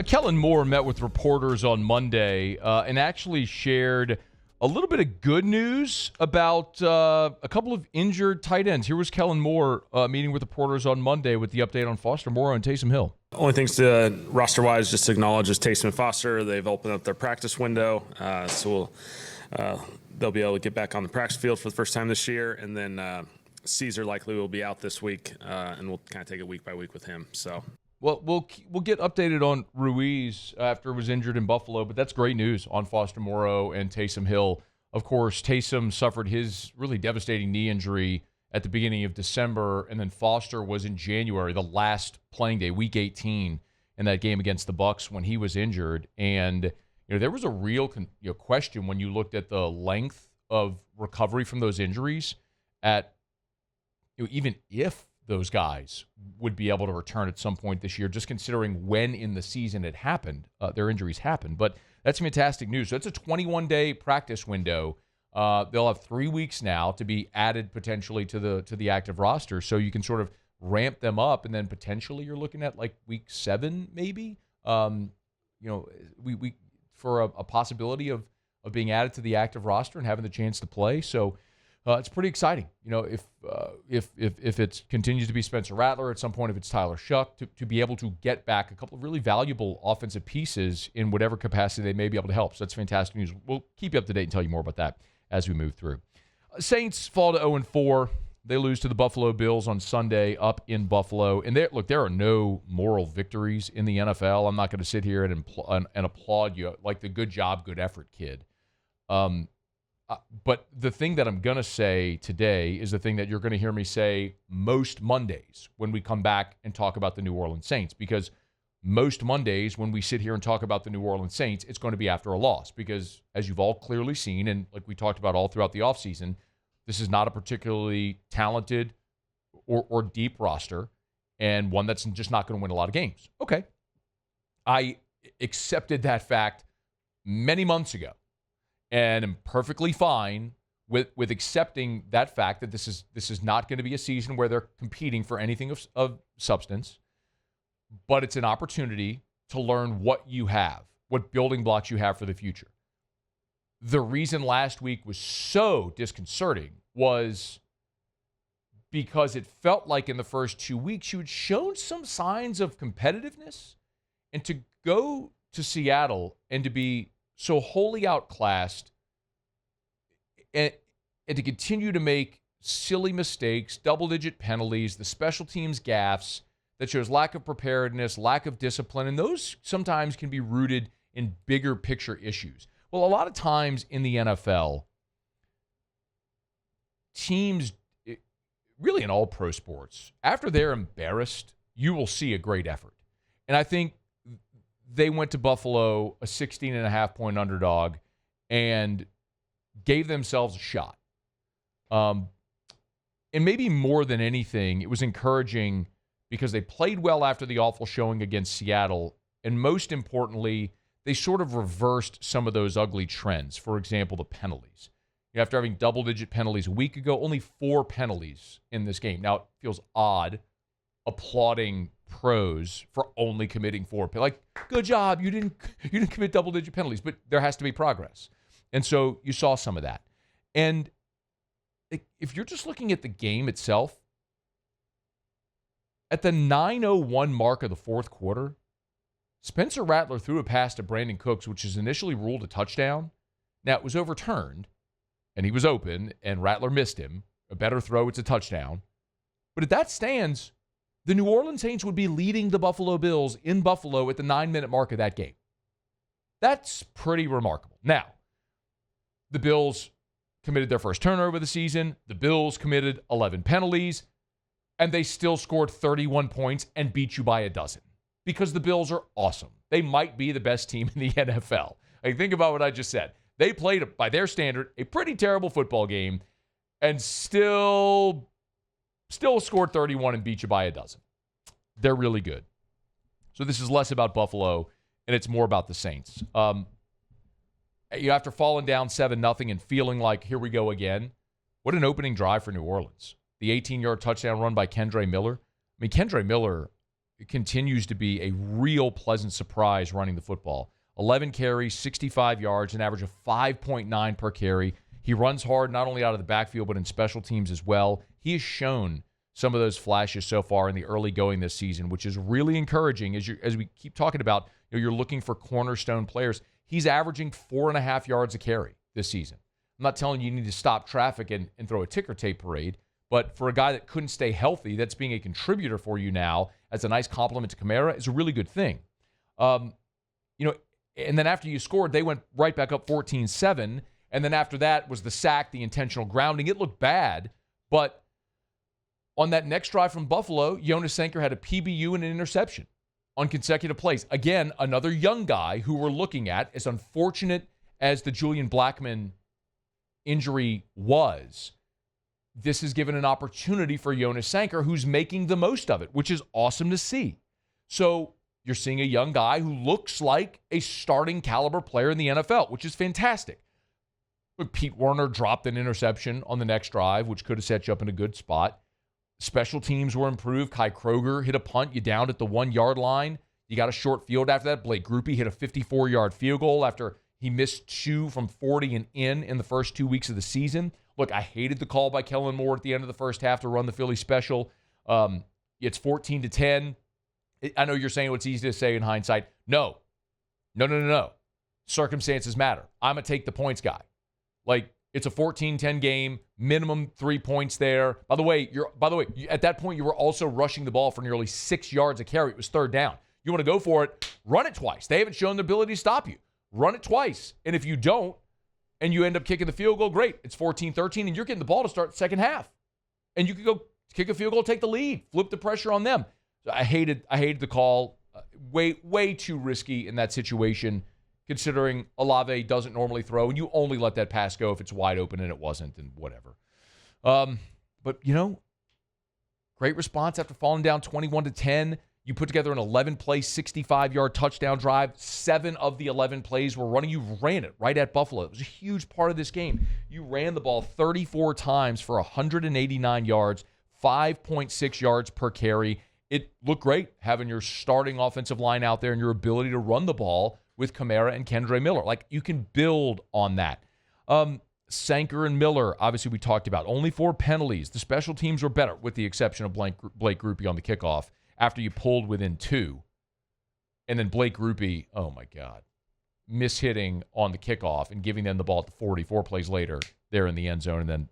Kellen Moore met with reporters on Monday and actually shared a little bit of good news about a couple of injured tight ends. Here was Kellen Moore meeting with reporters on Monday with the update on Foster Moreau and Taysom Hill. Only things to roster-wise, just to acknowledge is Taysom and Foster. They've opened up their practice window, so they'll be able to get back on the practice field for the first time this year. And then Caesar likely will be out this week, and we'll kind of take it week by week with him. So. Well, we'll get updated on Ruiz after he was injured in Buffalo, but that's great news on Foster Moreau and Taysom Hill. Of course, Taysom suffered his really devastating knee injury at the beginning of December, and then Foster was in January, the last playing day, Week 18, in that game against the Bucs when he was injured. And there was a real question when you looked at the length of recovery from those injuries at even if those guys would be able to return at some point this year, just considering when in the season it happened, their injuries happened. But that's fantastic news. So it's a 21-day practice window. They'll have 3 weeks now to be added potentially to the active roster, so you can sort of ramp them up, and then potentially you're looking at like week 7 maybe. We for a possibility of being added to the active roster and having the chance to play. So. It's pretty exciting, if it continues to be Spencer Rattler at some point, if it's Tyler Shuck, to be able to get back a couple of really valuable offensive pieces in whatever capacity they may be able to help. So that's fantastic news. We'll keep you up to date and tell you more about that as we move through. Saints fall to 0-4. They lose to the Buffalo Bills on Sunday up in Buffalo. And there are no moral victories in the NFL. I'm not going to sit here and applaud you like the good job, good effort kid. But the thing that I'm going to say today is the thing that you're going to hear me say most Mondays when we come back and talk about the New Orleans Saints. Because most Mondays when we sit here and talk about the New Orleans Saints, it's going to be after a loss. Because as you've all clearly seen, and like we talked about all throughout the offseason, this is not a particularly talented or deep roster, and one that's just not going to win a lot of games. Okay. I accepted that fact many months ago. And I'm perfectly fine with accepting that fact that this is not going to be a season where they're competing for anything of substance, but it's an opportunity to learn what you have, what building blocks you have for the future. The reason last week was so disconcerting was because it felt like in the first 2 weeks you had shown some signs of competitiveness, and to go to Seattle and to be so wholly outclassed and to continue to make silly mistakes, double-digit penalties, the special teams gaffes that shows lack of preparedness, lack of discipline, and those sometimes can be rooted in bigger picture issues. Well, a lot of times in the NFL, teams, really in all pro sports, after they're embarrassed, you will see a great effort. And I think they went to Buffalo, a 16.5-point underdog, and gave themselves a shot. And maybe more than anything, it was encouraging because they played well after the awful showing against Seattle. And most importantly, they sort of reversed some of those ugly trends. For example, the penalties. After having double-digit penalties a week ago, only 4 penalties in this game. Now, it feels odd applauding pros for only committing 4. Like, good job, you didn't commit double-digit penalties, but there has to be progress. And so you saw some of that. And if you're just looking at the game itself, at the 9:01 mark of the fourth quarter, Spencer Rattler threw a pass to Brandon Cooks, which is initially ruled a touchdown. Now, it was overturned, and he was open, and Rattler missed him. A better throw, it's a touchdown. But if that stands, the New Orleans Saints would be leading the Buffalo Bills in Buffalo at the 9-minute mark of that game. That's pretty remarkable. Now, the Bills committed their first turnover of the season. The Bills committed 11 penalties, and they still scored 31 points and beat you by a dozen because the Bills are awesome. They might be the best team in the NFL. Like, think about what I just said. They played, by their standard, a pretty terrible football game and still scored 31 and beat you by a dozen. They're really good. So this is less about Buffalo, and it's more about the Saints. After falling down 7-0 and feeling like, here we go again, what an opening drive for New Orleans. The 18-yard touchdown run by Kendre Miller. I mean, Kendre Miller continues to be a real pleasant surprise running the football. 11 carries, 65 yards, an average of 5.9 per carry. He runs hard not only out of the backfield but in special teams as well. He has shown some of those flashes so far in the early going this season, which is really encouraging. As we keep talking about, you're looking for cornerstone players. He's averaging 4.5 yards a carry this season. I'm not telling you need to stop traffic and throw a ticker tape parade, but for a guy that couldn't stay healthy, that's being a contributor for you now as a nice compliment to Kamara is a really good thing. And then after you scored, they went right back up 14-7. And then after that was the sack, the intentional grounding. It looked bad, but on that next drive from Buffalo, Jonas Sanker had a PBU and an interception on consecutive plays. Again, another young guy who we're looking at, as unfortunate as the Julian Blackmon injury was, this has given an opportunity for Jonas Sanker, who's making the most of it, which is awesome to see. So you're seeing a young guy who looks like a starting caliber player in the NFL, which is fantastic. Look, Pete Werner dropped an interception on the next drive, which could have set you up in a good spot. Special teams were improved. Kai Kroger hit a punt. You downed at the 1-yard line. You got a short field after that. Blake Grupe hit a 54-yard field goal after he missed 2 from 40 and in the first 2 weeks of the season. Look, I hated the call by Kellen Moore at the end of the first half to run the Philly special. It's 14-10. I know you're saying what's easy to say in hindsight. No. Circumstances matter. I'm going to take the points guy. Like, it's a 14-10 game, minimum 3 points there. By the way, at that point, you were also rushing the ball for nearly 6 yards a carry. It was third down. You want to go for it, run it twice. They haven't shown the ability to stop you. Run it twice. And if you don't, and you end up kicking the field goal, great. It's 14-13, and you're getting the ball to start the second half. And you could go kick a field goal, take the lead, flip the pressure on them. So I hated the call. Way too risky in that situation, considering Olave doesn't normally throw, and you only let that pass go if it's wide open, and it wasn't, and whatever. But, great response after falling down 21-10. You put together an 11-play, 65-yard touchdown drive. 7 of the 11 plays were running. You ran it right at Buffalo. It was a huge part of this game. You ran the ball 34 times for 189 yards, 5.6 yards per carry. It looked great having your starting offensive line out there and your ability to run the ball with Kamara and Kendre Miller. Like, you can build on that. Sanker and Miller, obviously we talked about. Only 4 penalties. The special teams were better, with the exception of Blake Grupe on the kickoff after you pulled within 2. And then Blake Grupe, oh my God, mishitting on the kickoff and giving them the ball at the 44 plays later there in the end zone. And then,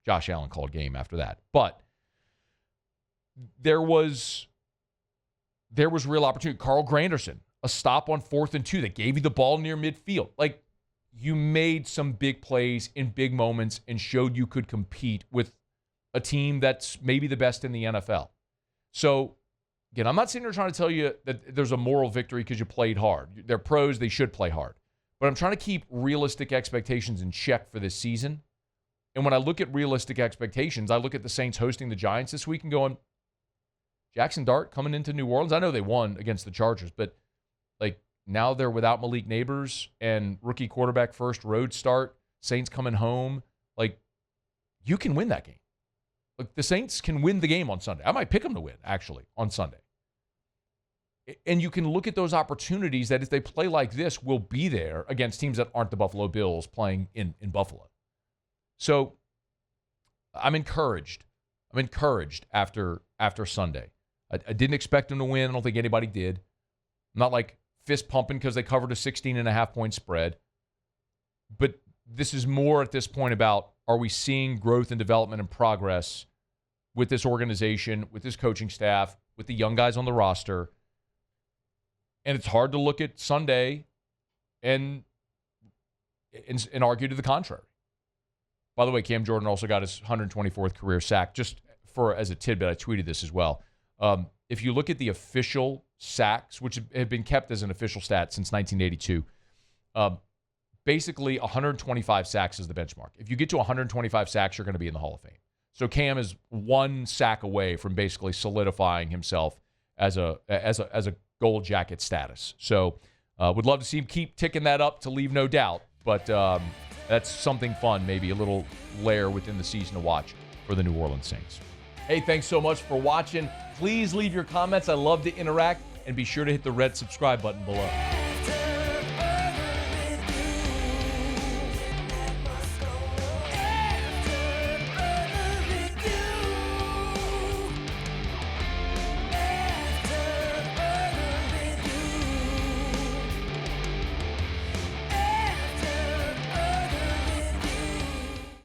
Josh Allen called game after that. But there was real opportunity. Carl Granderson, a stop on 4th and 2 that gave you the ball near midfield. Like, you made some big plays in big moments and showed you could compete with a team that's maybe the best in the NFL. So, again, I'm not sitting here trying to tell you that there's a moral victory because you played hard. They're pros. They should play hard. But I'm trying to keep realistic expectations in check for this season. And when I look at realistic expectations, I look at the Saints hosting the Giants this week and going, Jackson Dart coming into New Orleans. I know they won against the Chargers, but now they're without Malik Neighbors and rookie quarterback first road start. Saints coming home. You can win that game. The Saints can win the game on Sunday. I might pick them to win, actually, on Sunday. And you can look at those opportunities that if they play like this, will be there against teams that aren't the Buffalo Bills playing in Buffalo. So I'm encouraged. After Sunday. I didn't expect them to win. I don't think anybody did. I'm not fist pumping because they covered a 16.5-point spread. But this is more at this point about, are we seeing growth and development and progress with this organization, with this coaching staff, with the young guys on the roster? And it's hard to look at Sunday and argue to the contrary. By the way, Cam Jordan also got his 124th career sack. Just as a tidbit, I tweeted this as well. If you look at the official sacks, which have been kept as an official stat since 1982, basically 125 sacks is the benchmark. If you get to 125 sacks, you're going to be in the Hall of Fame. So Cam is 1 sack away from basically solidifying himself as a gold jacket status. So would love to see him keep ticking that up to leave no doubt. But that's something fun, maybe a little layer within the season to watch for the New Orleans Saints. Hey, thanks so much for watching. Please leave your comments. I love to interact. And be sure to hit the red subscribe button below.